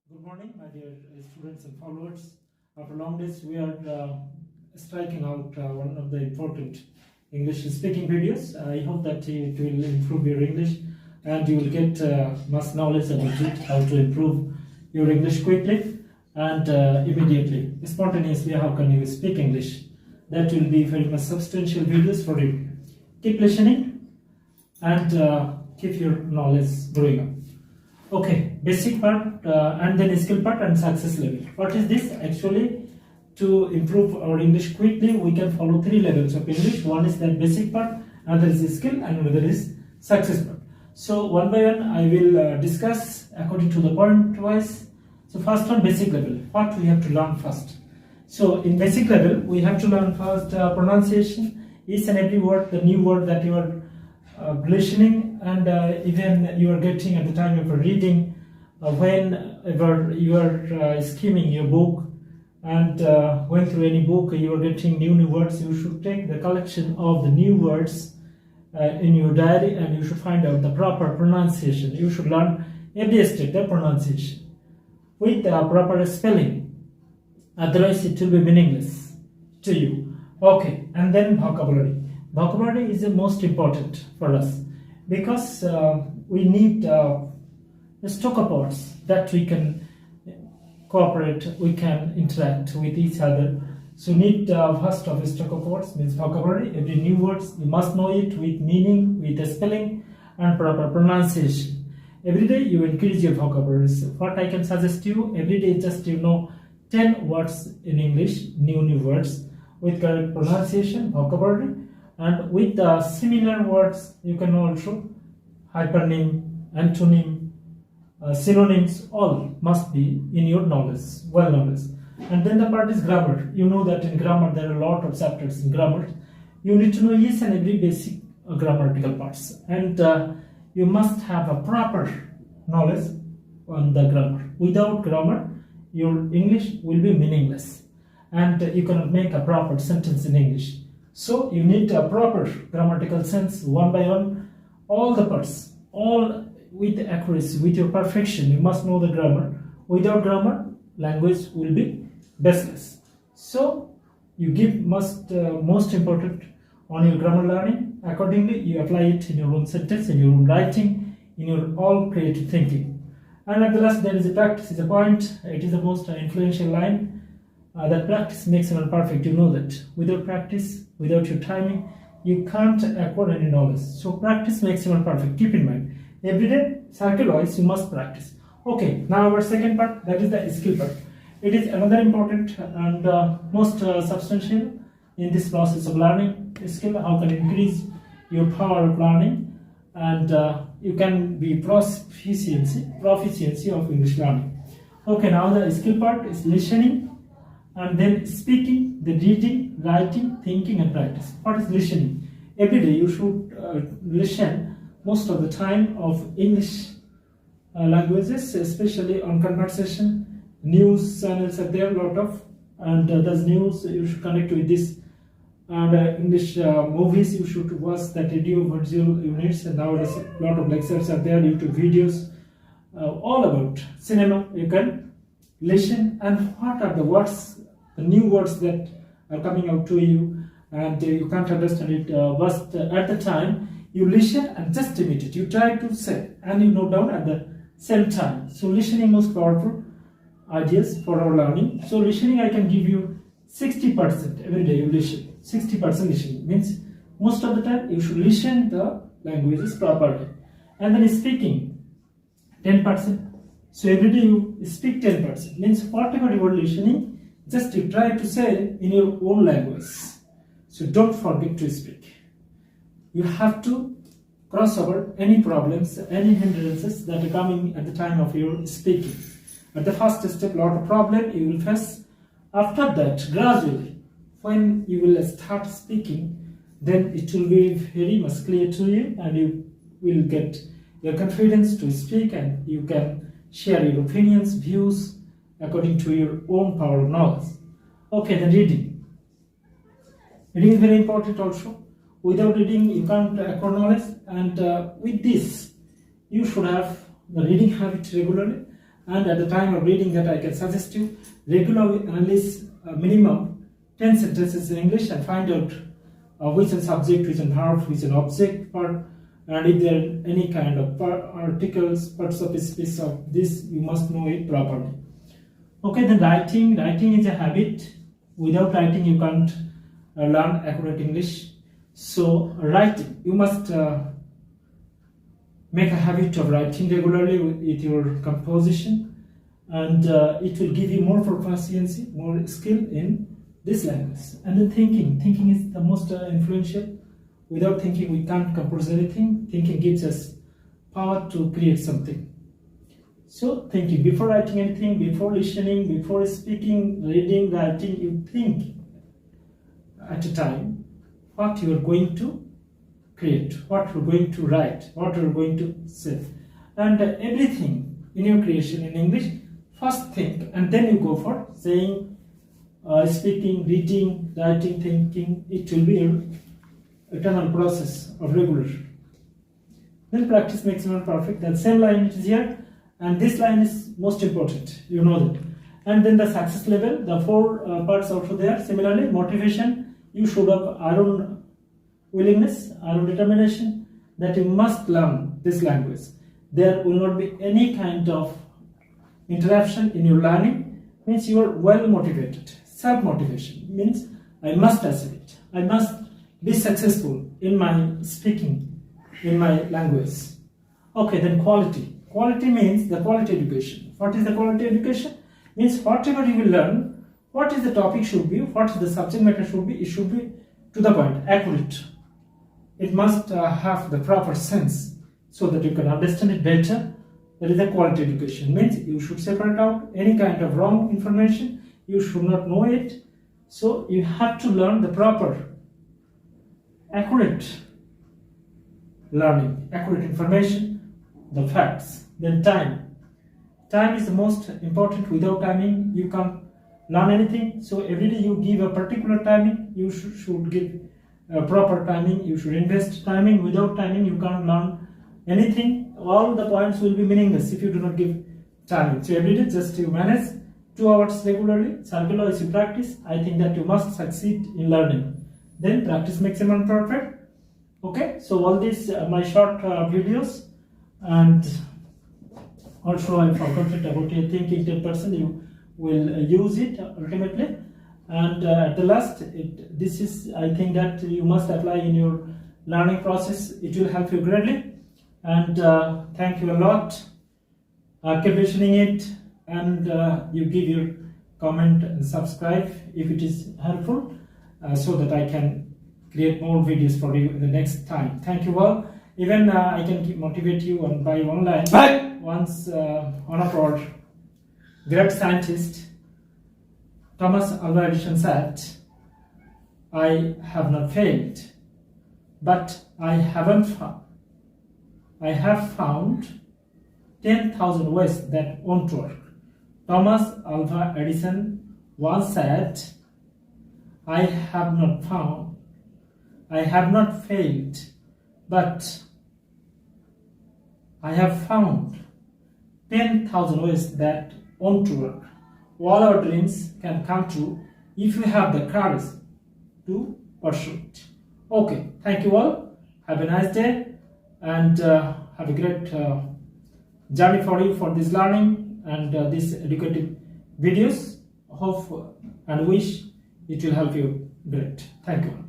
Good morning, my dear students and followers. After long days, we are striking out one of the important English speaking videos. I hope that it will improve your English and you will get much knowledge about it, how to improve your English quickly and immediately, spontaneously. How can you speak English? That will be very much substantial videos for you. Keep listening and keep your knowledge growing up. Okay, basic part and then skill part and success level. What is this? Actually, to improve our English quickly, we can follow three levels of English. One is that basic part, another is the skill, and another is success part. So one by one, I will discuss according to the point wise. So first on basic level, what we have to learn first. So in basic level, we have to learn first pronunciation, each and every word, the new word that you are listening and even you are getting at the time of reading, whenever you are skimming your book and going through any book, you are getting new words. You should take the collection of the new words in your diary and you should find out the proper pronunciation. You should learn every step the pronunciation with the proper spelling, otherwise it will be meaningless to you. Okay, and then vocabulary. Vocabulary is the most important for us because we need a stock of words that we can cooperate, we can interact with each other. So need first of a stock of words means vocabulary. Every new words you must know it with meaning, with the spelling and proper pronunciation. Every day you increase your vocabulary. So what I can suggest you, every day just 10 words in English, new words with correct pronunciation, vocabulary. And with the similar words, you can also hypernym, antonym, synonyms, all must be in your knowledge, well knowledge. And then the part is grammar. You know that in grammar there are a lot of chapters in grammar. You need to know each and every basic grammatical parts. And you must have a proper knowledge on the grammar. Without grammar, your English will be meaningless. And you cannot make a proper sentence in English. So you need a proper grammatical sense, one by one, all the parts, all with accuracy, with your perfection. You must know the grammar. Without grammar, language will be baseless. So you give most important on your grammar learning. Accordingly, you apply it in your own sentence, in your own writing, in your all creative thinking. And at the last, there is a practice, is a point. It is the most influential line. That practice makes one perfect. You know that without practice, without your timing, you can't acquire any knowledge. So practice makes one perfect. Keep in mind, every day, circle-wise, you must practice. Okay, now our second part, that is the skill part. It is another important and most substantial in this process of learning skill. How can you increase your power of learning and you can be proficiency of English learning. Okay, now the skill part is listening. And then speaking, the reading, writing, thinking and practice. What is listening? Every day you should listen most of the time of English languages, especially on conversation. News channels are there, a lot of. And those news, you should connect with this. And English movies, you should watch that radio visual units. And nowadays a lot of lectures are there, YouTube videos, all about cinema. You can listen and what are the words, the new words that are coming out to you and you can't understand it, but at the time you listen and just imitate. You try to say and you note down at the same time. So listening most powerful ideas for our learning. So listening I can give you 60% every day you listen. 60% listening means most of the time you should listen the languages properly. And then speaking 10%. So every day you speak 10%. Means whatever you are listening, just you try to say in your own language. So don't forget to speak. You have to cross over any problems, any hindrances that are coming at the time of your speaking. At the first step, lot of problem you will face. After that, gradually, when you will start speaking, then it will be very much clear to you and you will get your confidence to speak and you can share your opinions, views according to your own power of knowledge. Okay, then reading. Reading is very important also. Without reading, you can't acquire knowledge. And with this, you should have the reading habit regularly. and at the time of reading that I can suggest you regularly analyze minimum 10 sentences in English and find out which is subject, which is verb, which is object part, and if there are any kind of articles, parts of speech of this, you must know it properly. Okay, then writing is a habit. Without writing you can't learn accurate English. So writing, you must make a habit of writing regularly with your composition, and it will give you more proficiency, more skill in this language. And then thinking is the most influential. Without thinking we can't compose anything. Thinking gives us power to create something. So thinking, before writing anything, before listening, before speaking, reading, writing, you think at a time what you are going to create, what you are going to write, what you are going to say. And everything in your creation in English, first think and then you go for saying, speaking, reading, writing, thinking. It will be an eternal process of regular. Then practice makes man perfect. That same line is here, and this line is most important, you know that. And then the success level, the four parts also there. Similarly, motivation, you should have iron willingness, iron determination that you must learn this language. There will not be any kind of interruption in your learning. Means you are well motivated. Self-motivation means I must achieve it. I must be successful in my speaking, in my language. Okay, then quality. Quality means the quality education. What is the quality education? Means whatever you will learn, what is the topic should be, what is the subject matter should be, it should be to the point, accurate. It must have the proper sense so that you can understand it better. That is the quality education. Means you should separate out any kind of wrong information. You should not know it. So you have to learn the proper, accurate learning, accurate information, the facts. Then time. Time is the most important. Without timing, you can't learn anything. So every day you give a particular timing. You should give a proper timing. You should invest timing. Without timing, you can't learn anything. All the points will be meaningless if you do not give timing. So every day, just you manage 2 hours regularly. Circular as you practice, I think that you must succeed in learning. Then practice makes a man perfect. Okay, so all these my short videos, and also I'm confident about your thinking 10%. You will use it ultimately. And at the last, this is, I think that you must apply in your learning process. It will help you greatly. And thank you a lot. Keep listening it, and you give your comment and subscribe if it is helpful, so that I can create more videos for you in the next time. Thank you all. Even I can motivate you on by online. Once one of our great scientists, Thomas Alva Edison, said, "I have not failed, but I have found 10,000 ways that won't work." Thomas Alva Edison once said, I have not failed, but I have found 10,000 ways that won't work. All our dreams can come true if you have the courage to pursue it. Okay, thank you all. Have a nice day, and have a great journey for you for this learning and these educative videos. Hope and wish it will help you great. Thank you.